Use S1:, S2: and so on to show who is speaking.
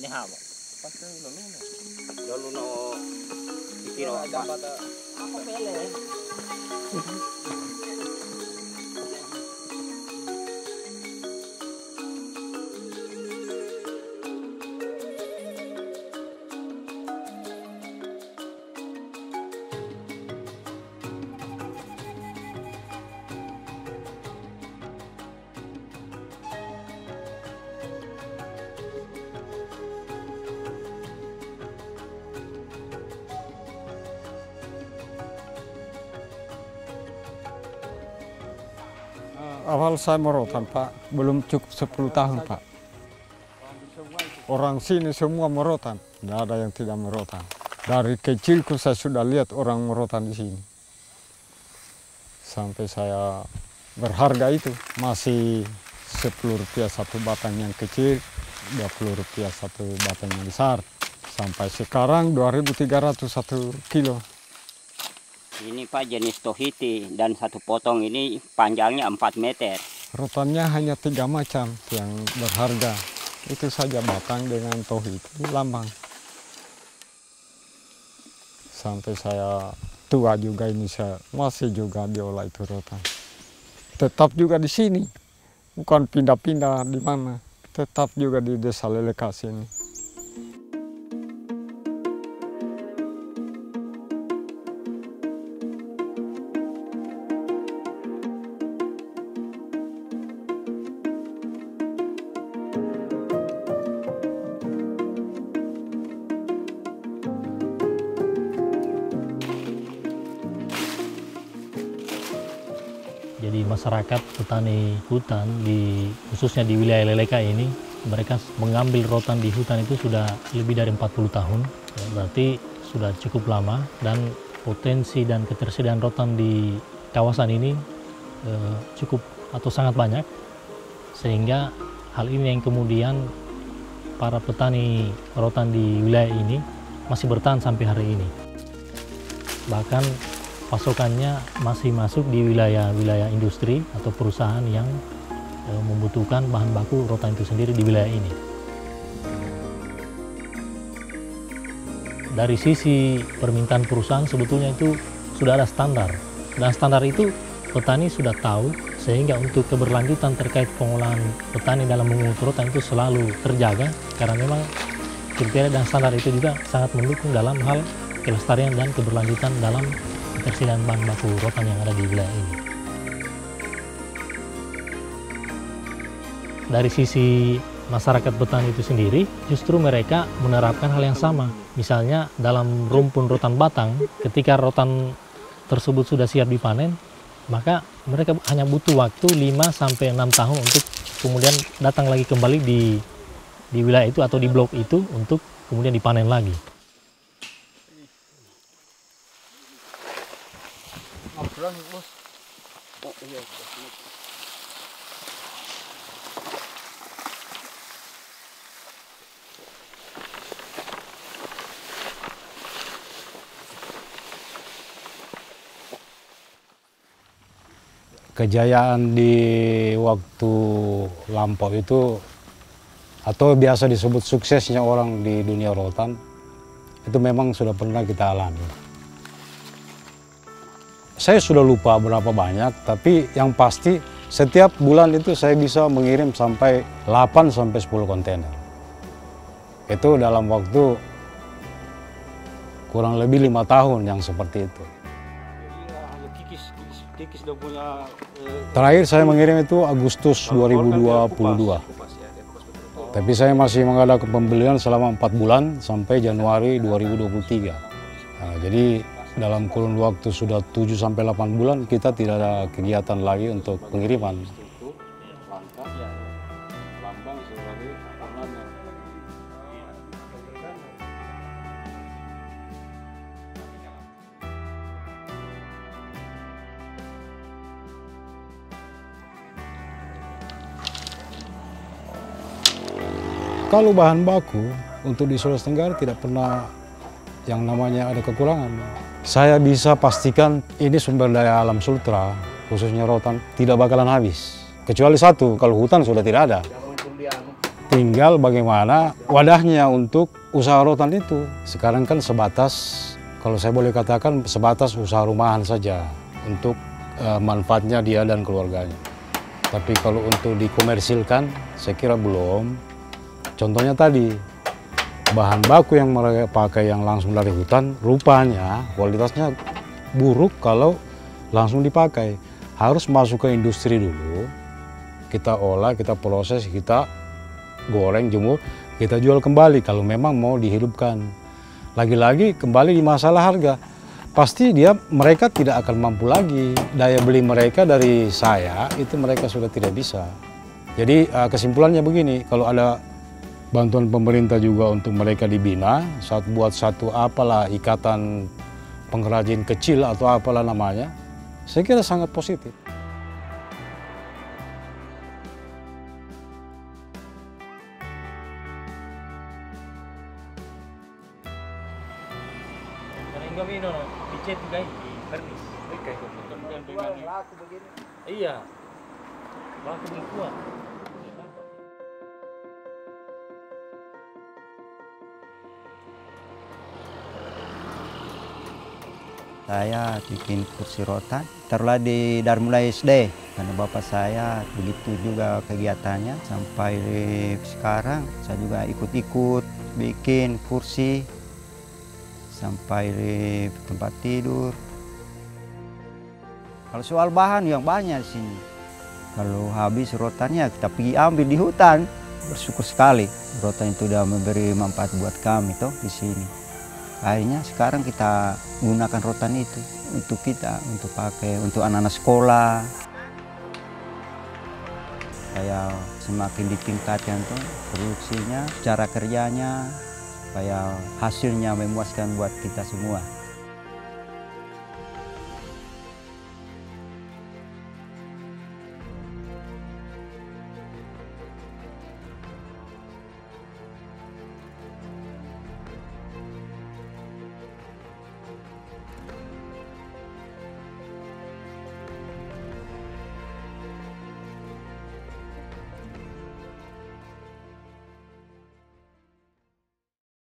S1: haba. Pasti
S2: Lalu no itiro apa?
S1: Ako pele.
S3: Awal saya merotan, Pak, belum cukup 10 tahun, Pak. Orang sini semua merotan, tidak ada yang tidak merotan. Dari kecilku saya sudah lihat orang merotan di sini. Sampai saya berharga itu, masih Rp10 satu batang yang kecil, Rp20 satu batang yang besar. Sampai sekarang 2.300 satu kilo.
S2: Ini Pak jenis tohiti dan satu potong ini panjangnya 4 meter.
S3: Rotannya hanya 3 macam yang berharga. Itu saja batang dengan tohiti lambang. Sampai saya tua juga ini saya masih juga diolah itu rotan. Tetap juga di sini, bukan pindah-pindah di mana. Tetap juga di Desa Lelekas ini.
S4: Jadi masyarakat petani hutan khususnya di wilayah Leleka ini, mereka mengambil rotan di hutan itu sudah lebih dari 40 tahun. Ya, berarti sudah cukup lama dan potensi dan ketersediaan rotan di kawasan ini cukup atau sangat banyak. Sehingga hal ini yang kemudian para petani rotan di wilayah ini masih bertahan sampai hari ini. Bahkan pasokannya masih masuk di wilayah-wilayah industri atau perusahaan yang membutuhkan bahan baku rotan itu sendiri di wilayah ini. Dari sisi permintaan perusahaan sebetulnya itu sudah ada standar. Dan standar itu petani sudah tahu, sehingga untuk keberlanjutan terkait pengolahan petani dalam mengulut rotan itu selalu terjaga, karena memang kriteria dan standar itu juga sangat mendukung dalam hal kelestarian dan keberlanjutan dalam ketersediaan bahan baku rotan yang ada di wilayah ini. Dari sisi masyarakat petani itu sendiri, justru mereka menerapkan hal yang sama. Misalnya dalam rumpun rotan batang, ketika rotan tersebut sudah siap dipanen, maka mereka hanya butuh waktu 5-6 tahun untuk kemudian datang lagi kembali di wilayah itu atau di blok itu untuk kemudian dipanen lagi.
S5: Kejayaan di waktu lampau itu, atau biasa disebut suksesnya orang di dunia rotan, itu memang sudah pernah kita alami. Saya sudah lupa berapa banyak, tapi yang pasti setiap bulan itu saya bisa mengirim sampai 8-10 kontainer. Itu dalam waktu kurang lebih 5 tahun yang seperti itu. Terakhir saya mengirim itu Agustus 2022. Tapi saya masih mengadakan pembelian selama 4 bulan sampai Januari 2023. Nah, jadi dalam kurun waktu sudah 7-8 bulan kita tidak ada kegiatan lagi untuk pengiriman. Kalau bahan baku untuk di Sulawesi Tenggara tidak pernah yang namanya ada kekurangan. Saya bisa pastikan ini sumber daya alam Sultra, khususnya rotan, tidak bakalan habis. Kecuali satu, kalau hutan sudah tidak ada. Tinggal bagaimana wadahnya untuk usaha rotan itu. Sekarang kan sebatas, kalau saya boleh katakan sebatas usaha rumahan saja untuk manfaatnya dia dan keluarganya. Tapi kalau untuk dikomersilkan, saya kira belum. Contohnya tadi, bahan baku yang mereka pakai yang langsung dari hutan, rupanya kualitasnya buruk kalau langsung dipakai. Harus masuk ke industri dulu, kita olah, kita proses, kita goreng, jemur, kita jual kembali kalau memang mau dihidupkan. Lagi-lagi kembali di masalah harga. Pasti mereka tidak akan mampu lagi. Daya beli mereka dari saya itu mereka sudah tidak bisa. Jadi kesimpulannya begini, kalau ada bantuan pemerintah juga untuk mereka dibina, buat satu apalah ikatan pengrajin kecil atau apalah namanya, saya kira sangat positif.
S4: Iya, laku kuat.
S6: Saya bikin kursi rotan, taruhlah dari mulai SD, karena bapak saya begitu juga kegiatannya. Sampai sekarang saya juga ikut-ikut bikin kursi, sampai di tempat tidur. Kalau soal bahan yang banyak di sini. Kalau habis rotannya kita pergi ambil di hutan. Bersyukur sekali rotan itu sudah memberi manfaat buat kami toh di sini. Akhirnya sekarang kita gunakan rotan itu untuk kita, untuk pakai untuk anak-anak sekolah. Supaya semakin ditingkatkan tuh produksinya, cara kerjanya, supaya hasilnya memuaskan buat kita semua.